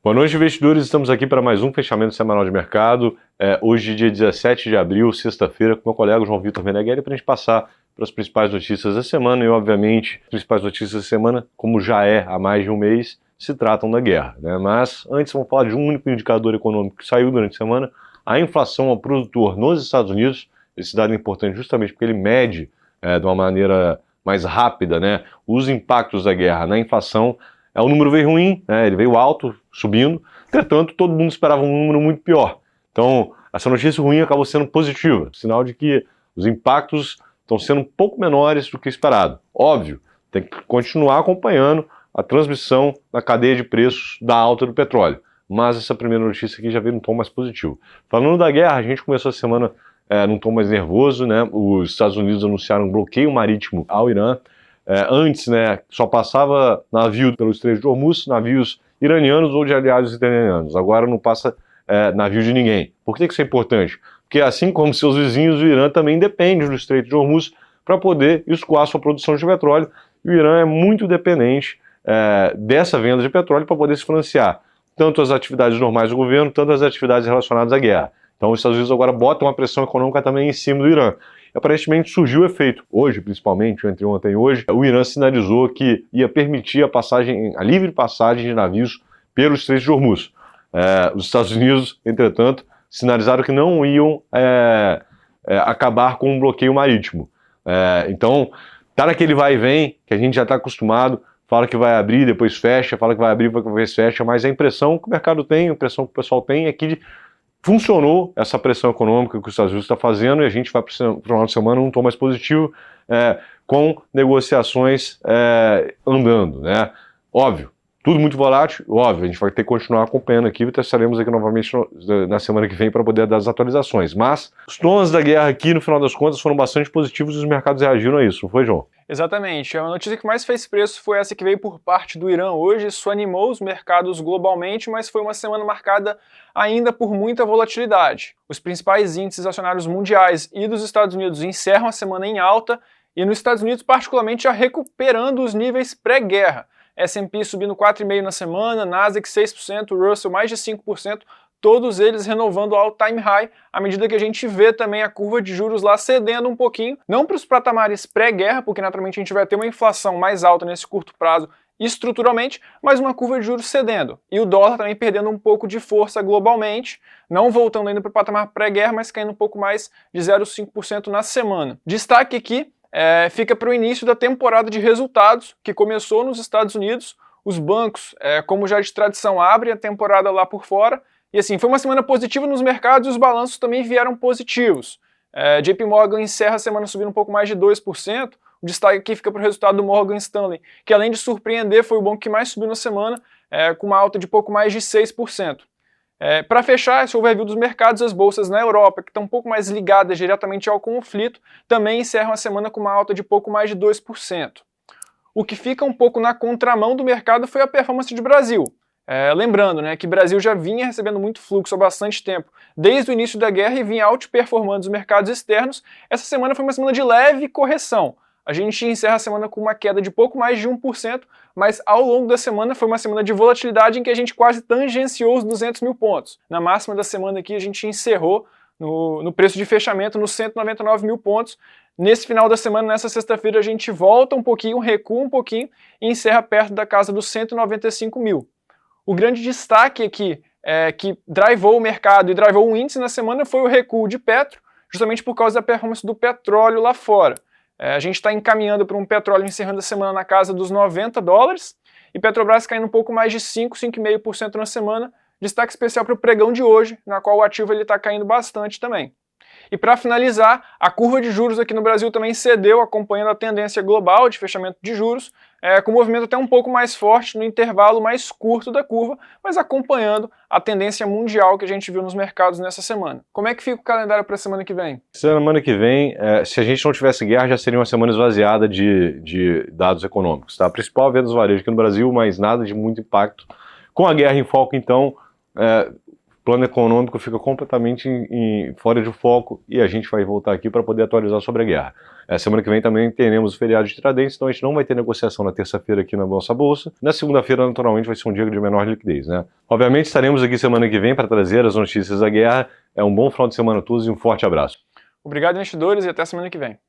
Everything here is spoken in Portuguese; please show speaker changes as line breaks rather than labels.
Boa noite, investidores. Estamos aqui para mais um fechamento semanal de mercado. Hoje, dia 17 de abril, sexta-feira, com meu colega João Vitor Meneghelli, para a gente passar para as principais notícias da semana. E, obviamente, as principais notícias da semana, como já é há mais de um mês, se tratam da guerra, né? Mas antes, vamos falar de um único indicador econômico que saiu durante a semana: a inflação ao produtor nos Estados Unidos. Esse dado é importante justamente porque ele mede de uma maneira mais rápida, né, os impactos da guerra na inflação. O número veio ruim, né? Ele veio alto, subindo. Entretanto, todo mundo esperava um número muito pior. Então, essa notícia ruim acabou sendo positiva, sinal de que os impactos estão sendo um pouco menores do que esperado. Óbvio, tem que continuar acompanhando a transmissão na cadeia de preços da alta do petróleo. Mas essa primeira notícia aqui já veio num tom mais positivo. Falando da guerra, a gente começou a semana num tom mais nervoso, né? Os Estados Unidos anunciaram um bloqueio marítimo ao Irã. Antes, né, só passava navio pelo Estreito de Hormuz, navios iranianos ou de aliados iranianos. Agora não passa navio de ninguém. Por que isso é importante? Porque assim como seus vizinhos, o Irã também depende do Estreito de Hormuz para poder escoar sua produção de petróleo. E o Irã é muito dependente dessa venda de petróleo para poder se financiar tanto as atividades normais do governo, tanto as atividades relacionadas à guerra. Então os Estados Unidos agora botam uma pressão econômica também em cima do Irã. Aparentemente surgiu o efeito. Hoje, principalmente, entre ontem e hoje, o Irã sinalizou que ia permitir a livre passagem de navios pelo Estreito de Hormuz. Os Estados Unidos, entretanto, sinalizaram que não iam acabar com um bloqueio marítimo. Então, tá naquele vai e vem, que a gente já está acostumado, fala que vai abrir, depois fecha, fala que vai abrir, depois fecha, mas a impressão que o mercado tem, a impressão que o pessoal tem é que funcionou essa pressão econômica que os Estados Unidos está fazendo, e a gente vai para o final de semana num tom mais positivo, com negociações andando, né? Óbvio, tudo muito volátil, óbvio, a gente vai ter que continuar acompanhando aqui e testaremos aqui novamente na semana que vem para poder dar as atualizações. Mas os tons da guerra aqui, no final das contas, foram bastante positivos e os mercados reagiram a isso, não foi, João?
Exatamente. A notícia que mais fez preço foi essa que veio por parte do Irã hoje. Isso animou os mercados globalmente, mas foi uma semana marcada ainda por muita volatilidade. Os principais índices acionários mundiais e dos Estados Unidos encerram a semana em alta, e nos Estados Unidos particularmente já recuperando os níveis pré-guerra. S&P subindo 4,5% na semana, Nasdaq 6%, Russell mais de 5%, todos eles renovando o all-time high, à medida que a gente vê também a curva de juros lá cedendo um pouquinho, não para os patamares pré-guerra, porque naturalmente a gente vai ter uma inflação mais alta nesse curto prazo estruturalmente, mas uma curva de juros cedendo. E o dólar também perdendo um pouco de força globalmente, não voltando ainda para o patamar pré-guerra, mas caindo um pouco mais de 0,5% na semana. Destaque aqui fica para o início da temporada de resultados, que começou nos Estados Unidos. Os bancos, como já de tradição, abrem a temporada lá por fora. E assim, foi uma semana positiva nos mercados e os balanços também vieram positivos. JP Morgan encerra a semana subindo um pouco mais de 2%. O destaque aqui fica para o resultado do Morgan Stanley, que além de surpreender, foi o banco que mais subiu na semana, com uma alta de pouco mais de 6%. Para fechar esse overview dos mercados, as bolsas na Europa, que estão um pouco mais ligadas diretamente ao conflito, também encerram a semana com uma alta de pouco mais de 2%. O que fica um pouco na contramão do mercado foi a performance do Brasil. Lembrando, né, que o Brasil já vinha recebendo muito fluxo há bastante tempo, desde o início da guerra, e vinha outperformando os mercados externos. Essa semana foi uma semana de leve correção. A gente encerra a semana com uma queda de pouco mais de 1%, mas ao longo da semana foi uma semana de volatilidade em que a gente quase tangenciou os 200 mil pontos. Na máxima da semana aqui a gente encerrou no preço de fechamento nos 199 mil pontos. Nesse final da semana, nessa sexta-feira, a gente volta um pouquinho, recua um pouquinho e encerra perto da casa dos 195 mil. O grande destaque aqui que drivou o mercado e drivou o índice na semana foi o recuo de Petro, justamente por causa da performance do petróleo lá fora. A gente está encaminhando para um petróleo encerrando a semana na casa dos $90 e Petrobras caindo um pouco mais de 5,5% na semana. Destaque especial para o pregão de hoje, na qual o ativo está caindo bastante também. E para finalizar, a curva de juros aqui no Brasil também cedeu, acompanhando a tendência global de fechamento de juros, com um movimento até um pouco mais forte no intervalo mais curto da curva, mas acompanhando a tendência mundial que a gente viu nos mercados nessa semana. Como é que fica o calendário para a semana que vem?
Semana que vem, se a gente não tivesse guerra, já seria uma semana esvaziada de dados econômicos. Tá? A principal venda dos varejos aqui no Brasil, mas nada de muito impacto. Com a guerra em foco, então, plano econômico fica completamente fora de foco e a gente vai voltar aqui para poder atualizar sobre a guerra. Semana que vem também teremos o feriado de Tiradentes, então a gente não vai ter negociação na terça-feira aqui na nossa bolsa. Na segunda-feira, naturalmente, vai ser um dia de menor liquidez, né? Obviamente, estaremos aqui semana que vem para trazer as notícias da guerra. Um bom final de semana a todos e um forte abraço.
Obrigado, investidores, e até semana que vem.